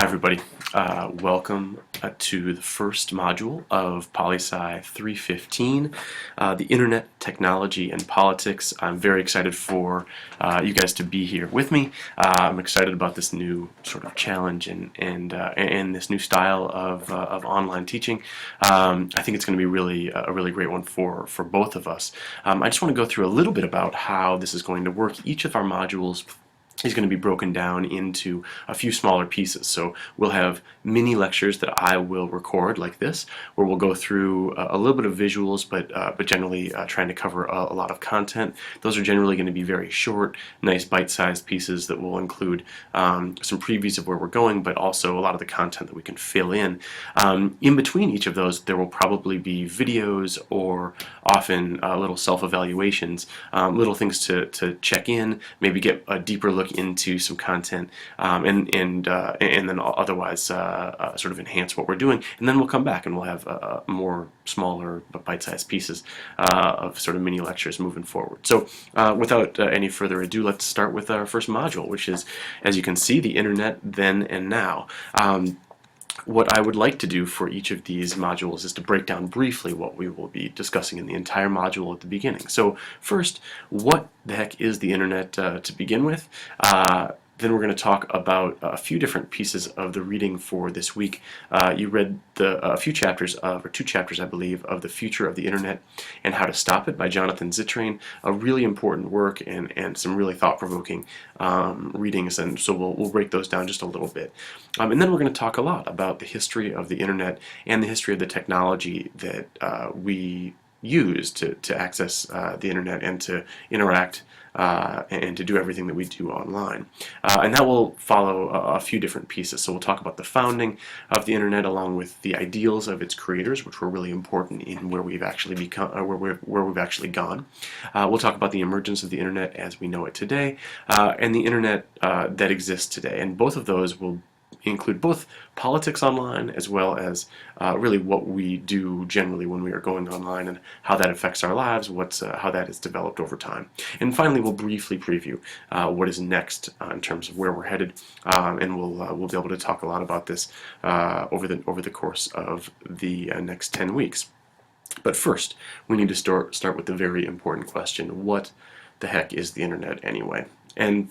everybody. Welcome to the first module of Poli-Sci 315, the Internet, Technology, and Politics. I'm very excited for you guys to be here with me. I'm excited about this new sort of challenge and this new style of online teaching. I think it's going to be a really great one for both of us. I just want to go through a little bit about how this is going to work. Each of our modules is going to be broken down into a few smaller pieces. So we'll have mini lectures that I will record like this, where we'll go through a little bit of visuals, but generally trying to cover a lot of content. Those are generally going to be very short, nice bite-sized pieces that will include some previews of where we're going, but also a lot of the content that we can fill in. In between each of those, there will probably be videos or often little self-evaluations, little things to check in, maybe get a deeper look into some content, and then otherwise sort of enhance what we're doing, and then we'll come back and we'll have more smaller but bite-sized pieces of sort of mini lectures moving forward. So without any further ado, let's start with our first module, which is, as you can see, the Internet then and now. What I would like to do for each of these modules is to break down briefly what we will be discussing in the entire module at the beginning. So first, what the heck is the Internet to begin with? Then we're going to talk about a few different pieces of the reading for this week. You read a few chapters or 2 chapters, I believe, of The Future of the Internet and How to Stop It by Jonathan Zittrain. A really important work and some really thought-provoking readings, and so we'll break those down just a little bit. And then we're going to talk a lot about the history of the Internet and the history of the technology that we use to access the Internet and to interact and to do everything that we do online. And that will follow a few different pieces. So we'll talk about the founding of the Internet along with the ideals of its creators, which were really important in where we've actually become, where we've actually gone. We'll talk about the emergence of the Internet as we know it today, and the Internet that exists today. And both of those will include both politics online as well as really what we do generally when we are going online and how that affects our lives, how that has developed over time. And finally, we'll briefly preview what is next in terms of where we're headed, and we'll be able to talk a lot about this over the course of the next 10 weeks. But first, we need to start with the very important question: what the heck is the Internet anyway? And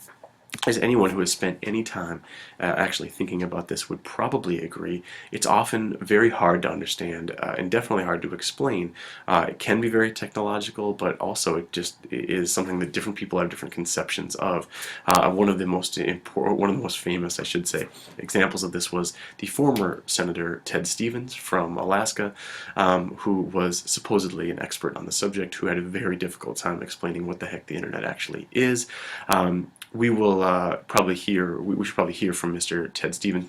as anyone who has spent any time actually thinking about this would probably agree, it's often very hard to understand and definitely hard to explain. It can be very technological, but also it just is something that different people have different conceptions of. One of the most famous, I should say, examples of this was the former Senator Ted Stevens from Alaska, who was supposedly an expert on the subject, who had a very difficult time explaining what the heck the Internet actually is. We will we should probably hear from Mr. Ted Stevens